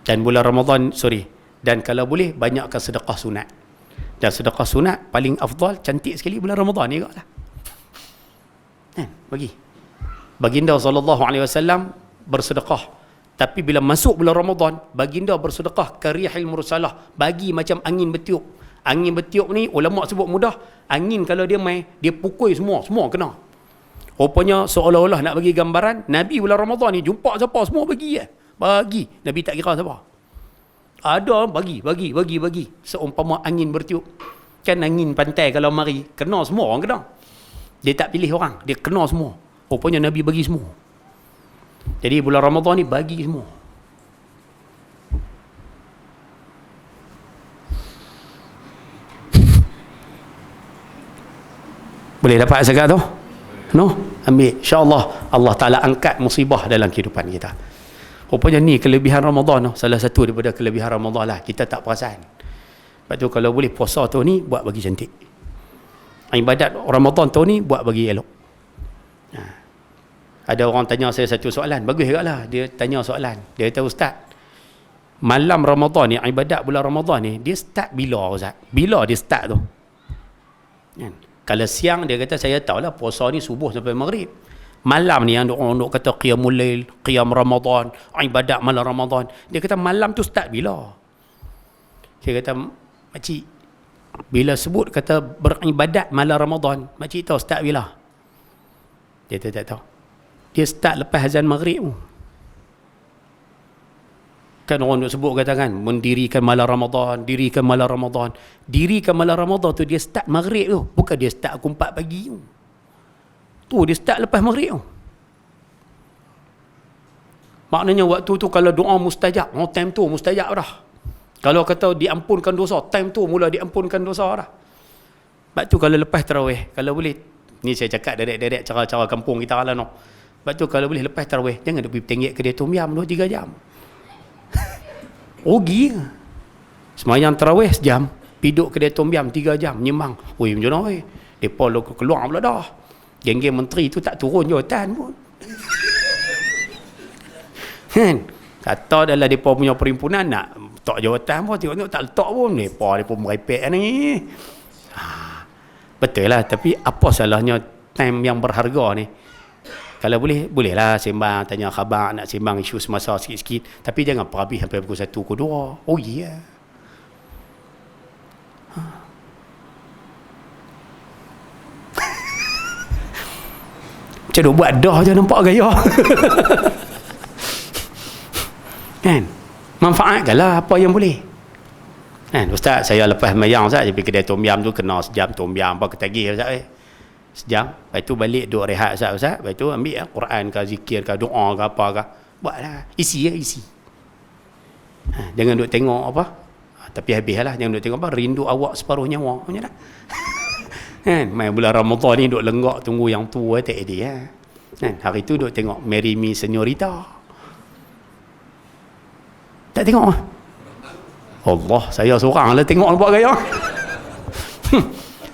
Dan bulan Ramadan, dan kalau boleh banyakkan sedekah sunat. Dan sedekah sunat paling afdal, cantik sekali bulan Ramadan ni lah. Bagi. Baginda SAW bersedekah. Tapi bila masuk bulan Ramadan, baginda bersedekah karihil mursalah, bagi macam angin bertiup. Angin bertiup ni ulama sebut mudah, angin kalau dia main, dia pukul semua kena. Rupanya seolah-olah nak bagi gambaran, Nabi bulan Ramadan ni jumpa siapa semua bagi. Bagi. Nabi tak kira siapa. Ada bagi. Seumpama angin bertiup. Kan angin pantai kalau mari, kena semua orang kena. Dia tak pilih orang, dia kena semua. Rupanya Nabi bagi semua. Jadi bulan Ramadan ni bagi semua. Boleh dapat zakat tu? No? Ambil. InsyaAllah Allah Ta'ala angkat musibah dalam kehidupan kita. Rupanya ni kelebihan Ramadan tu. Salah satu daripada kelebihan Ramadan lah. Kita tak perasan. Sebab tu kalau boleh puasa tu ni buat bagi cantik. Ibadat Ramadan tu ni buat bagi elok. Ada orang tanya saya satu soalan. Bagus juga lah. Dia tanya soalan. Dia kata, Ustaz, malam Ramadan ni, ibadat bulan Ramadan ni, dia start bila Ustaz? Bila dia start tu? Kalau siang dia kata saya tahulah puasa ni subuh sampai maghrib. Malam ni yang orang kata qiyamul lail, qiyam Ramadan, ibadat malam Ramadan. Dia kata malam tu start bila? Saya kata, makcik, bila sebut kata beribadat malam Ramadan, makcik tahu start bila? Dia tak tahu. Dia start lepas azan maghrib tu. Kan orang duk sebut katakan mendirikan malam Ramadan, dirikan malam Ramadan. Dirikan malam Ramadan tu dia start maghrib tu, bukan dia start pukul 4 pagi tu. Tu dia start lepas maghrib tu. Maknanya waktu tu kalau doa mustajab, time tu mustajab dah. Kalau kata diampunkan dosa, time tu mula diampunkan dosa dah. Sebab tu kalau lepas tarawih, kalau boleh, ni saya cakap direct cara-cara kampung kita lah no. Sebab tu kalau boleh lepas tarawih, jangan duk pergi tenggek kedai tom yam 2-3 jam. Rugi. Semayang tarawih sejam, piduk kedai tom yam 3 jam, nyemang. Oi, macam mana weh? Depa keluar pula dah. Geng-geng menteri tu tak turun jawatan pun. Kan? Kata adalah depa punya perhimpunan nak letak jawatan pun, tengok tak letak pun. Depa merepek ni. Betul lah, tapi apa salahnya time yang berharga ni? Kalau bolehlah sembang, tanya khabar, nak sembang isu semasa sikit-sikit. Tapi jangan perhabis sampai pukul 1, pukul 2. Oh iya. Macam buat dah je nampak gaya. Kan? Manfaatkanlah apa yang boleh. Kan? Ustaz, saya lepas mayang Ustaz, pergi kedai tom yam tu kena sejam tom yam apa ketagih Ustaz sejam, lepas tu balik duduk rehat Ustaz, lepas tu ambil Quran ke zikir ke doa ke apa ke, buatlah, isi. Jangan duduk tengok apa, tapi habis lah, jangan duduk tengok apa, rindu awak separuh nyawa macam dah. Kan, main bulan Ramadan ni duduk lenggak tunggu yang tua tak ada kan, hari tu duduk tengok Marry Me Señorita, tak tengok Allah, saya seorang lah tengok nampak gaya.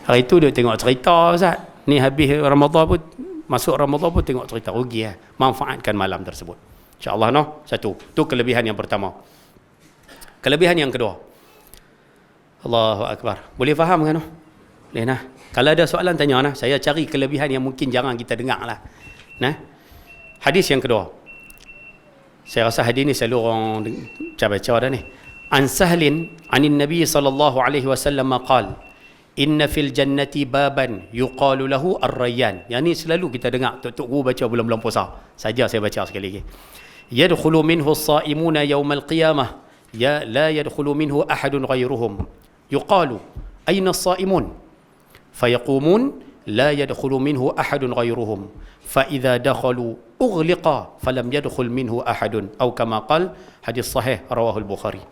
Hari tu duduk tengok cerita Ustaz. Ni habis Ramadan pun, masuk Ramadan pun tengok cerita, rugi manfaatkan malam tersebut. InsyaAllah no. Satu, tu kelebihan yang pertama. Kelebihan yang kedua, Allahu Akbar. Boleh faham kan no? Boleh nah. Kalau ada soalan tanya nah. Saya cari kelebihan yang mungkin jarang kita dengar lah. Nah. Hadis yang kedua. Saya rasa hadis ni selalu orang baca dah ni. An Sahlin anin Nabi sallallahu alaihi wasallam qala inna fil jannati baban yuqalu lahu ar-rayyan. Yang ni selalu kita dengar tok guru baca bulan-bulan puasa. Saja saya baca sekali lagi. Yadkhulu minhu as-sa'imuna yawm al-qiyamah ya la yadkhulu minhu ahadun ghayruhum. Yuqalu ayna as-sa'imun? Fayaqumun la yadkhulu minhu ahadun ghayruhum. Fa idza dakhalu ughliqa falam yadkhul minhu ahadun. Atau kama qala, hadis sahih rawahu al-Bukhari.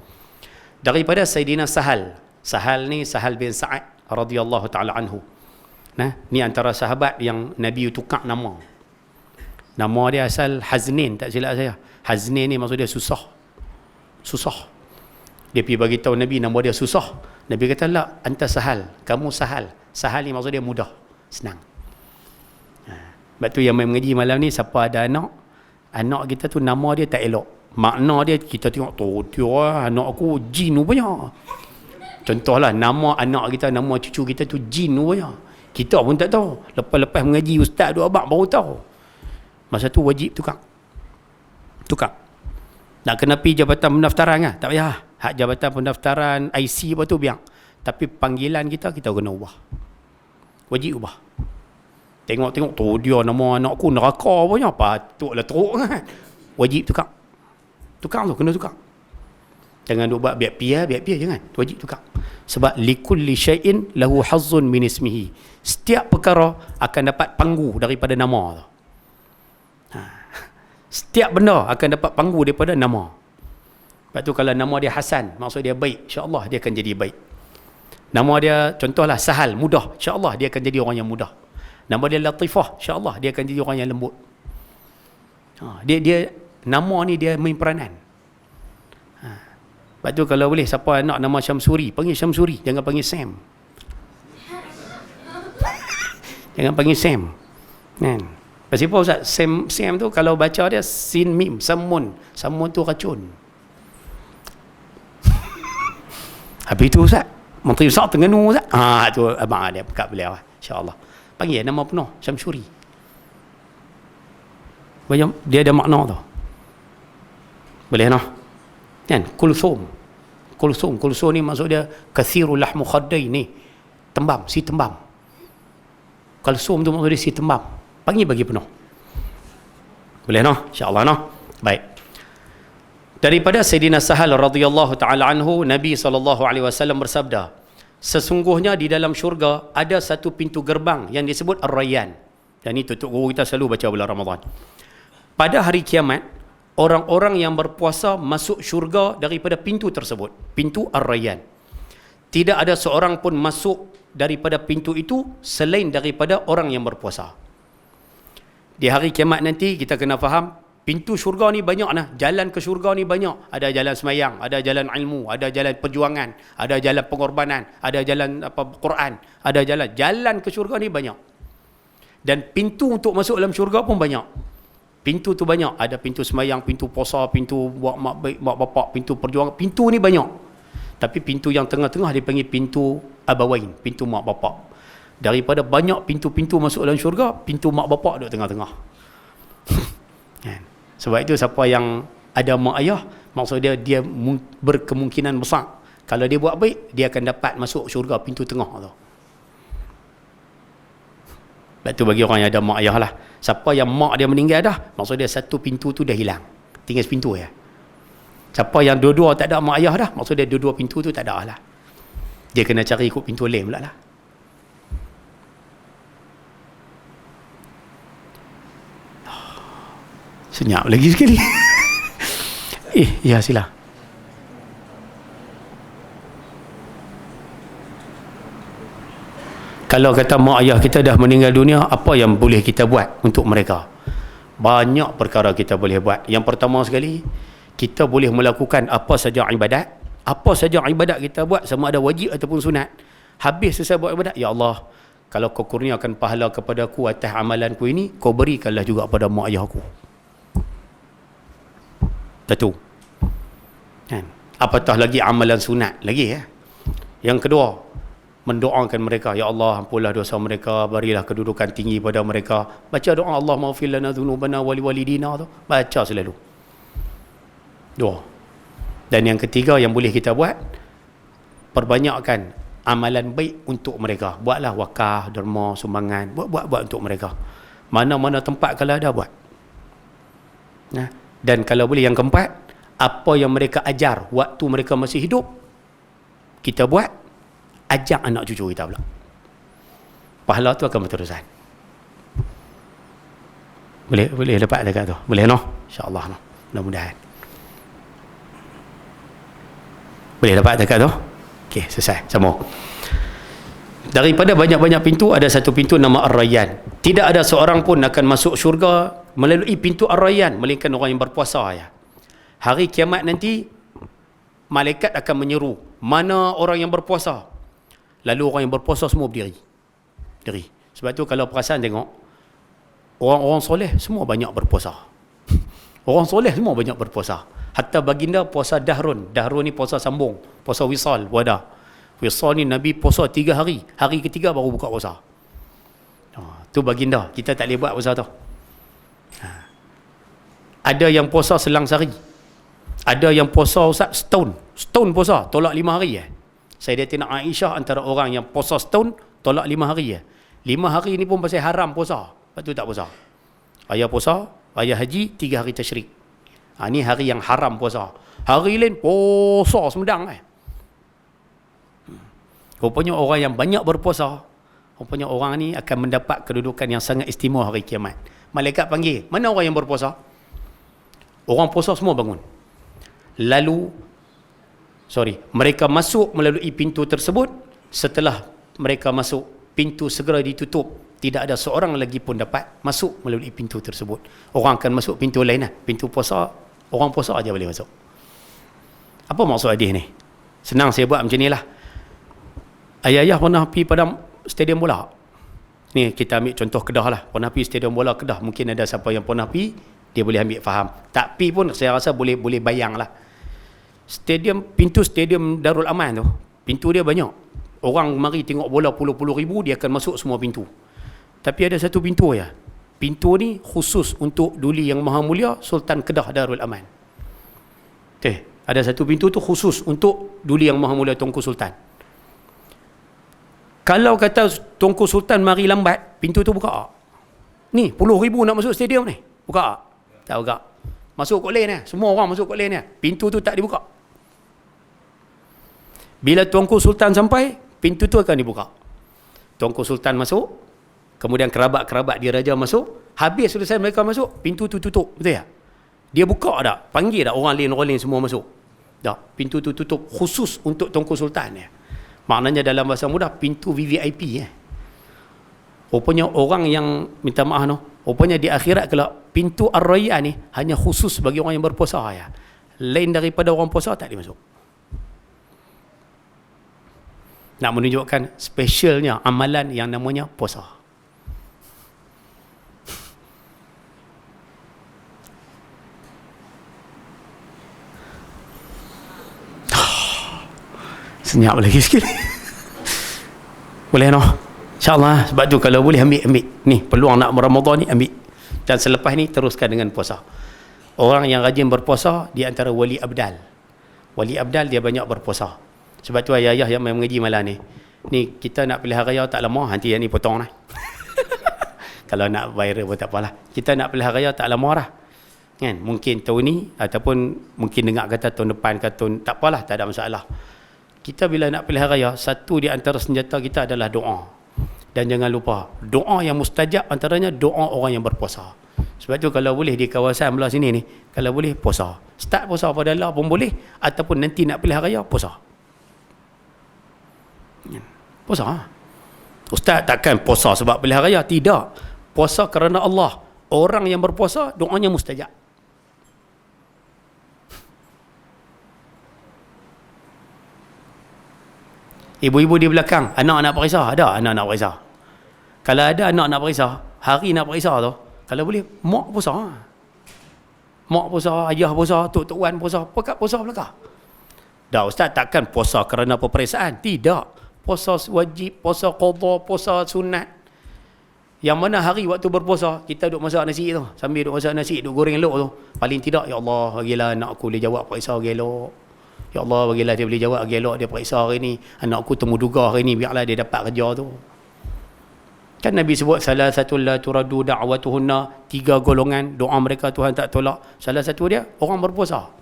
Daripada Sayyidina Sahal. Sahal ni Sahal bin Sa'ad radhiyallahu taala anhu. Nah, ni antara sahabat yang Nabi tukar nama. Nama dia asal Haznin, tak silap saya. Haznin ni maksud dia susah. Susah. Dia pergi bagi tahu Nabi nama dia susah. Nabi kata, "La, anta Sahal. Kamu Sahal." Sahal ni maksud dia mudah, senang. Sebab tu yang main mengaji malam ni, siapa ada anak kita tu nama dia tak elok. Makna dia kita tengok tu anak aku jin rupanya. Contohlah nama anak kita, nama cucu kita tu jin rupanya. Kita pun tak tahu. Lepas-lepas mengaji ustaz duk abang baru tahu. Masa tu wajib tukar. Nak kena pergi jabatan pendaftaran kan? Tak payah. Hak jabatan pendaftaran IC apa tu biar. Tapi panggilan kita kena ubah. Wajib ubah. Tengok tu dia nama anakku neraka punya. Patutlah teruk kan. Wajib tukar. Tukar tu, kena tukar. Jangan duk buat biar jangan. Wajib tukar. Sebab likulli syai'in lahu hazzun min ismihi. Setiap perkara akan dapat panggu daripada nama tu. Setiap benda akan dapat panggu daripada nama. Sebab tu kalau nama dia Hasan, maksud dia baik, insya-Allah dia akan jadi baik. Nama dia contohlah Sahal, mudah, insya-Allah dia akan jadi orang yang mudah. Nama dia Latifah, insya-Allah dia akan jadi orang yang lembut. Dia nama ni dia main peranan. Sebab tu kalau boleh siapa anak nama Syamsuri, panggil Syamsuri, jangan panggil Sam. Jangan panggil Sam. Kan? Pasal apa Ustaz? Sam tu kalau baca dia sin mim, samun. Samun tu racun. Habis tu Ustaz, Menteri Besar Terengganu Ustaz. Tu abang dia pekat beliau insya-Allah. Panggil nama penuh Syamsuri. Dia ada makna tu. Boleh noh? Kan? Kulsum ni maksud dia kathirul lahmu khaddai ni. Tembam, si tembam. Kulsum tu maksud dia si tembam. Panggil bagi penuh. Boleh noh? Insya-Allah noh. Baik. Daripada Sayyidina Sahal radhiyallahu taala anhu, Nabi SAW bersabda, sesungguhnya di dalam syurga ada satu pintu gerbang yang disebut Ar-Rayyan. Dan ini tutup guru kita selalu baca bulan Ramadan. Pada hari kiamat, orang-orang yang berpuasa masuk syurga daripada pintu tersebut, pintu Ar-Rayyan. Tidak ada seorang pun masuk daripada pintu itu selain daripada orang yang berpuasa. Di hari kiamat nanti kita kena faham, pintu syurga ni banyak nah. Jalan ke syurga ni banyak. Ada jalan semayang, ada jalan ilmu, ada jalan perjuangan, ada jalan pengorbanan, ada jalan Quran, ada jalan ke syurga ni banyak. Dan pintu untuk masuk dalam syurga pun banyak. Pintu tu banyak. Ada pintu semayang, pintu puasa, pintu buat mak baik, mak bapak, pintu perjuangan. Pintu ni banyak. Tapi pintu yang tengah-tengah dipanggil pintu abawain, pintu mak bapak. Daripada banyak pintu-pintu masuk dalam syurga, pintu mak bapak duduk tengah-tengah. Sebab itu siapa yang ada mak ayah, maksud dia berkemungkinan besar kalau dia buat baik, dia akan dapat masuk syurga pintu tengah tu. Sebab tu bagi orang yang ada mak ayah lah, siapa yang mak dia meninggal dah, maksud dia satu pintu tu dah hilang, tinggal sepintu ya. Siapa yang dua-dua tak ada mak ayah dah, maksud dia dua-dua pintu tu tak ada lah, dia kena cari ikut pintu lain pula lah. Senyap lagi sekali. Ya sila. Kalau kata mak ayah kita dah meninggal dunia, apa yang boleh kita buat untuk mereka? Banyak perkara kita boleh buat. Yang pertama sekali, kita boleh melakukan apa saja ibadat. Apa saja ibadat kita buat, sama ada wajib ataupun sunat. Habis selesai buat ibadat, ya Allah, kalau kau kurniakan pahala kepada aku atas amalanku ini, kau berikanlah juga pada mak ayah aku. Satu. Kan? Apatah lagi amalan sunat lagi ya. Yang kedua, mendoakan mereka, ya Allah ampunlah dosa mereka, berilah kedudukan tinggi pada mereka. Baca doa Allah maghfir lana dzunubana wa liwalidina tu, baca selalu. Dua. Dan yang ketiga yang boleh kita buat, perbanyakkan amalan baik untuk mereka. Buatlah wakaf, derma, sumbangan. Buat untuk mereka. Mana-mana tempat kalau ada, buat. Nah, dan kalau boleh yang keempat, apa yang mereka ajar waktu mereka masih hidup, kita buat, ajak anak cucu kita pula. Pahala tu akan berterusan. Boleh dapat dekat tu. Boleh noh? InsyaAllah noh. Mudah-mudahan. Boleh dapat dekat tu? Okey, selesai. Sama. Daripada banyak-banyak pintu, ada satu pintu nama Ar-Rayyan. Tidak ada seorang pun akan masuk syurga melalui pintu Ar-Rayyan, melainkan orang yang berpuasa ya. Hari kiamat nanti, malaikat akan menyeru, mana orang yang berpuasa? Lalu orang yang berpuasa semua berdiri. Sebab tu kalau perasan tengok, orang-orang soleh semua banyak berpuasa. Orang soleh semua banyak berpuasa. Hatta baginda puasa dahrun. Dahrun ni puasa sambung. Puasa wisal, wada. Wisal ni Nabi puasa 3 hari. Hari ketiga baru buka puasa. Tu baginda. Kita tak boleh buat puasa tu. Ada yang puasa selang sehari. Ada yang puasa Ustaz setahun. Setahun puasa, tolak 5 hari. Sayyidatina Aisyah antara orang yang puasa setahun, tolak 5 hari. 5 hari ni pun pasal haram puasa. Lepas tu tak puasa. Ayah puasa, ayah haji, 3 hari tasyrik. Ni hari yang haram puasa. Hari lain puasa semedang. Rupanya orang yang banyak berpuasa, rupanya orang ni akan mendapat kedudukan yang sangat istimewa hari kiamat. Malaikat panggil, mana orang yang berpuasa? Orang puasa semua bangun. Lalu, mereka masuk melalui pintu tersebut. Setelah mereka masuk, pintu segera ditutup. Tidak ada seorang lagi pun dapat masuk melalui pintu tersebut. Orang akan masuk pintu lain lah. Pintu puasa, orang puasa aja boleh masuk. Apa maksud hadis ni? Senang saya buat macam ni lah. Ayah-ayah pernah pergi pada stadium bola. Ni kita ambil contoh Kedah lah. Pernah pergi stadium bola Kedah. Mungkin ada siapa yang pernah pergi, dia boleh ambil faham. Tak pergi pun saya rasa boleh bayang lah. Pintu stadium Darul Aman tu, pintu dia banyak. Orang mari tengok bola puluh-puluh ribu, dia akan masuk semua pintu. Tapi ada satu pintu ya. Pintu ni khusus untuk Duli Yang Maha Mulia Sultan Kedah Darul Aman. Ada satu pintu tu khusus untuk Duli Yang Maha Mulia Tunku Sultan. Kalau kata Tunku Sultan mari lambat, pintu tu buka. Ni puluh ribu nak masuk stadium ni, buka. Tak buka. Masuk kot lane. Semua orang masuk kot lane. Pintu tu tak dibuka. Bila Tunku Sultan sampai, pintu tu akan dibuka. Tunku Sultan masuk, kemudian kerabat-kerabat dia raja masuk. Habis selesai mereka masuk, pintu tu tutup. Betul tak? Dia buka tak? Panggil tak orang lain semua masuk? Tak. Pintu tu tutup khusus untuk Tunku Sultan ya. Maknanya dalam bahasa mudah, pintu VVIP ya. Rupanya orang yang minta maaf no, rupanya di akhirat kalau pintu Ar-Rayyan ni hanya khusus bagi orang yang berpuasa ya. Lain daripada orang puasa tak boleh masuk. Nak menunjukkan specialnya amalan yang namanya puasa. Senyap lagi sikit. Boleh noh? InsyaAllah. Sebab tu kalau boleh ambil. Ni peluang nak Ramadan ni ambil. Dan selepas ni teruskan dengan puasa. Orang yang rajin berpuasa di antara wali abdal. Wali abdal dia banyak berpuasa. Sebab tu ayah-ayah yang mengaji malam ni. Ni kita nak pelihara raya tak lama. Nanti yang ni potong lah. Kalau nak viral pun tak apalah. Kita nak pelihara raya tak lama lah. Kan? Mungkin tahun ni ataupun mungkin dengar kata tahun depan ke tahun, tak apalah, tak ada masalah. Kita bila nak pelihara raya, satu di antara senjata kita adalah doa. Dan jangan lupa, doa yang mustajab antaranya doa orang yang berpuasa. Sebab tu kalau boleh di kawasan belah sini ni, kalau boleh puasa. Start puasa pada Allah pun boleh, ataupun nanti nak pelihara raya, puasa. Puasa. Ustaz takkan puasa sebab pelihara raya? Tidak. Puasa kerana Allah. Orang yang berpuasa, doanya mustajab. Ibu-ibu di belakang, anak-anak perisa, ada anak-anak perisa. Kalau ada anak-anak perisa, hari nak perisa tu, kalau boleh, mak puasa. Mak puasa, ayah puasa, tok wan puasa, pekat puasa belakang. Dah ustaz takkan puasa kerana peperiksaan? Tidak. Puasa wajib, puasa qadha, puasa sunat. Yang mana hari waktu berpuasa, kita duk masak nasi tu. Sambil duk masak nasi, duk goreng elok tu. Paling tidak, ya Allah, bagilah anak aku boleh jawab periksa hari elok. Ya Allah, bagilah dia boleh jawab hari elok, dia periksa hari ni. Anak aku temu duga hari ni, biarlah dia dapat kerja tu. Kan Nabi sebut, salah satu la turaddu da'watuhunna, 3 golongan, doa mereka Tuhan tak tolak. Salah satu dia, orang berpuasa.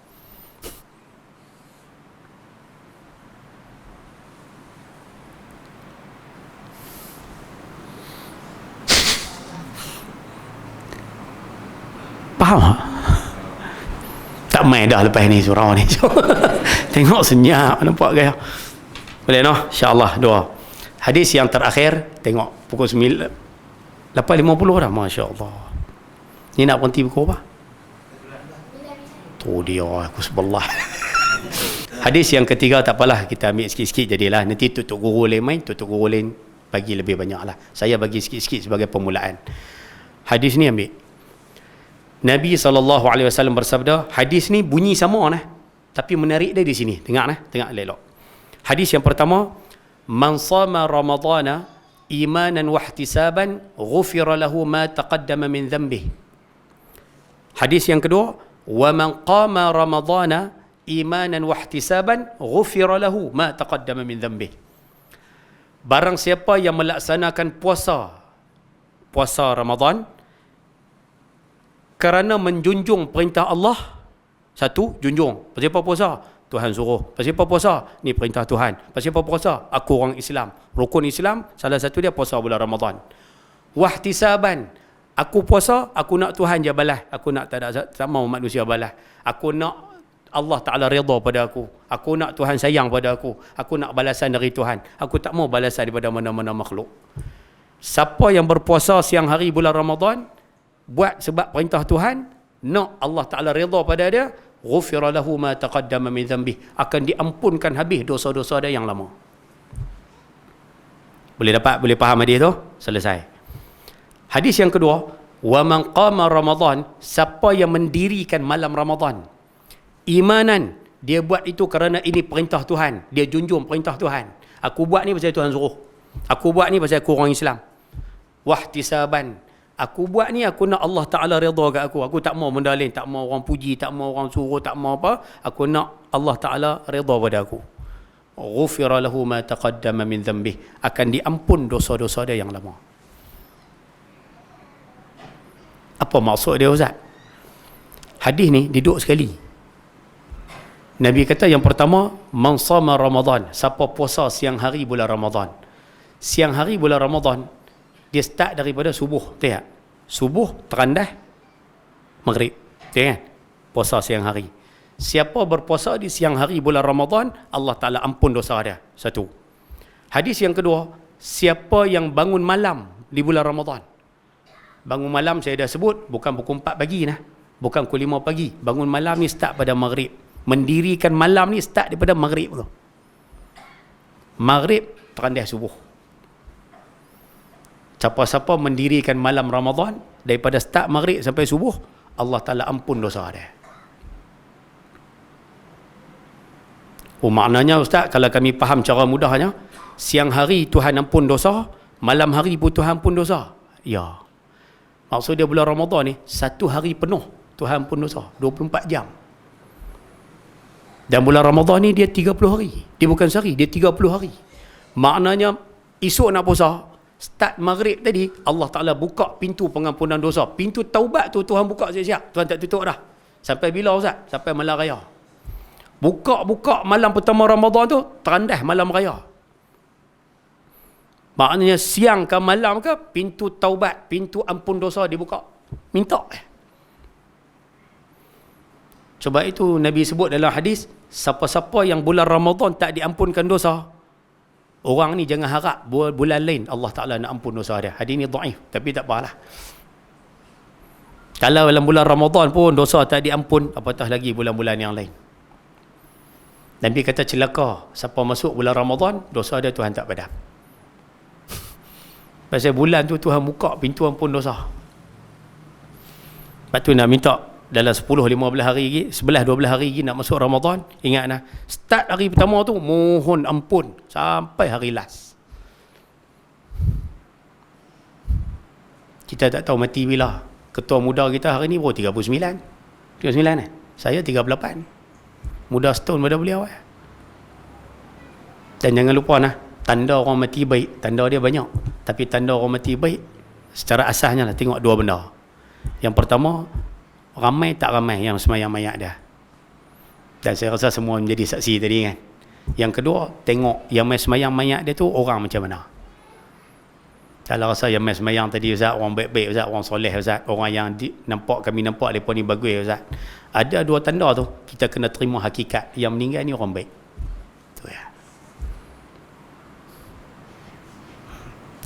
Faham tak? Tak main dah lepas ni surau ni. Tengok senyap, nampak gaya. Boleh noh? InsyaAllah doa. Hadis yang terakhir, tengok pukul 9, 8.50 dah, Masya Allah. Ni nak berhenti pukul apa? Tu dia, aku sebelah. Hadis yang ketiga, tak apalah, kita ambil sikit-sikit jadilah. Nanti tutup guru lain main, tutup guru lain bagi lebih banyak lah. Saya bagi sikit-sikit sebagai permulaan. Hadis ni ambil. Nabi SAW bersabda, hadis ni bunyi sama nah, tapi menarik dia di sini. Tengok elok. Hadis yang pertama, man sama ramadhana imanan wa ihtisaban ghufira lahu ma taqaddama min dhanbih. Hadis yang kedua, wa man qama ramadhana imanan wa ihtisaban ghufira lahu ma taqaddama min dhanbih. Barang siapa yang melaksanakan puasa Ramadan kerana menjunjung perintah Allah, satu, junjung. Pasal apa puasa? Tuhan suruh. Pasal apa puasa? Ni perintah Tuhan. Pasal apa puasa? Aku orang Islam. Rukun Islam, salah satu dia puasa bulan Ramadan. Wahtisaban. Aku puasa, aku nak Tuhan je balas. Aku nak tak mau manusia balas. Aku nak Allah Ta'ala redha pada aku. Aku nak Tuhan sayang pada aku. Aku nak balasan dari Tuhan. Aku tak mau balasan daripada mana-mana makhluk. Siapa yang berpuasa siang hari bulan Ramadan, buat sebab perintah Tuhan, nak Allah Ta'ala redha pada dia, ghufira lahu ma taqaddama min dhanbih, akan diampunkan habis dosa-dosa dia yang lama. Boleh faham hadis tu? Selesai. Hadis yang kedua, wa man qama Ramadan, siapa yang mendirikan malam Ramadan imanan, dia buat itu kerana ini perintah Tuhan, dia junjung perintah Tuhan. Aku buat ni pasal Tuhan suruh. Aku buat ni pasal aku orang Islam. Wahtisaban, aku buat ni aku nak Allah Ta'ala redha kat aku. Aku tak mau benda lain, tak mau orang puji, tak mau orang suruh, tak mau apa. Aku nak Allah Ta'ala redha pada aku. Ghufira lahu ma taqaddama min dhanbih, akan diampun dosa-dosa dia yang lama. Apa maksud dia, Ustaz? Hadis ni duduk sekali. Nabi kata yang pertama, man sama Ramadan, siapa puasa siang hari bulan Ramadan. Siang hari bulan Ramadan, dia start daripada subuh, betul tak? Subuh terandah maghrib, betul kan? Puasa siang hari. Siapa berpuasa di siang hari bulan Ramadan, Allah Ta'ala ampun dosa dia. Satu. Hadis yang kedua, siapa yang bangun malam di bulan Ramadan. Bangun malam saya dah sebut, bukan pukul 4 pagi nah. Bukan pukul 5 pagi. Bangun malam ni start pada maghrib. Mendirikan malam ni start daripada maghrib tu. Maghrib terandah subuh. Siapa-siapa mendirikan malam Ramadan daripada start maghrib sampai subuh, Allah Ta'ala ampun dosa dia. Oh, maknanya Ustaz, kalau kami faham cara mudahnya, siang hari Tuhan ampun dosa, malam hari pun Tuhan ampun dosa. Ya. Maksud dia bulan Ramadan ni, satu hari penuh Tuhan ampun dosa, 24 jam. Dan bulan Ramadan ni dia 30 hari. Dia bukan sehari, dia 30 hari. Maknanya esok nak puasa, start maghrib tadi, Allah Ta'ala buka pintu pengampunan dosa. Pintu taubat tu Tuhan buka siap-siap. Tuhan tak tutup dah. Sampai bila Ustaz? Sampai malam raya. Buka malam pertama Ramadan tu, terandah malam raya. Maknanya siang ke malam ke, pintu taubat, pintu ampun dosa dibuka. Minta. Sebab itu Nabi sebut dalam hadis, siapa-siapa yang bulan Ramadan tak diampunkan dosa, orang ni jangan harap bulan lain Allah Ta'ala nak ampun dosa dia. Hadis ni dhaif, tapi tak apalah. Kalau dalam bulan Ramadan pun dosa tak diampun, apatah lagi bulan-bulan yang lain. Nabi kata celaka siapa masuk bulan Ramadan, dosa dia Tuhan tak padam. Pasal bulan tu Tuhan buka pintu ampun dosa. Lepas tu nak minta dalam 10-15 hari lagi, 11-12 hari lagi nak masuk Ramadan, ingat nah, start hari pertama tu mohon ampun sampai hari last. Kita tak tahu mati bila. Ketua muda kita hari ni 39. 39 eh? Saya 38. Muda setahun pada beliau eh. Dan jangan lupa nah, tanda orang mati baik, tanda dia banyak. Tapi tanda orang mati baik secara asasnya lah tengok dua benda. Yang pertama, ramai tak ramai yang semayang mayat dia. Dan saya rasa semua menjadi saksi tadi kan. Yang kedua, tengok yang main semayang mayat dia tu orang macam mana. Kalau rasa yang main semayang tadi Ustaz, orang baik-baik Ustaz, orang soleh Ustaz, orang yang kami nampak mereka ni bagus Ustaz. Ada dua tanda tu, kita kena terima hakikat yang meninggal ni orang baik. Tu ya.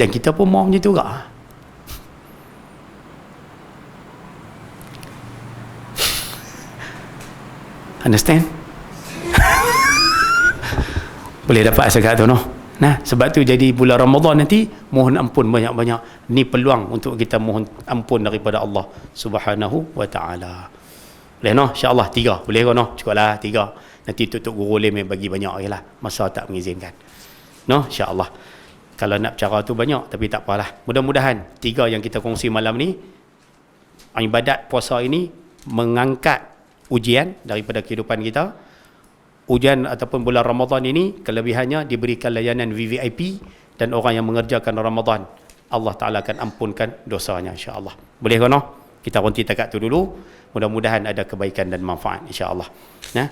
Dan kita pun mau macam tu juga. Understand? Boleh dapat sekat tu no. Nah, sebab tu jadi bulan Ramadan nanti mohon ampun banyak-banyak. Ni peluang untuk kita mohon ampun daripada Allah Subhanahu wa taala. Boleh no? Insya-Allah 3. Boleh ke no? Cukuplah 3. Nanti tutup guru lem bagi banyak lagi lah. Masa tak mengizinkan. No, insya-Allah. Kalau nak cara tu banyak tapi tak apalah. Mudah-mudahan 3 yang kita kongsi malam ni, ibadat puasa ini mengangkat ujian daripada kehidupan kita. Ujian ataupun bulan Ramadan ini kelebihannya diberikan layanan VVIP, dan orang yang mengerjakan Ramadan Allah Ta'ala akan ampunkan dosanya insya-Allah. Boleh ke no? Kita berhenti takat tu dulu. Mudah-mudahan ada kebaikan dan manfaat insya-Allah. Nah,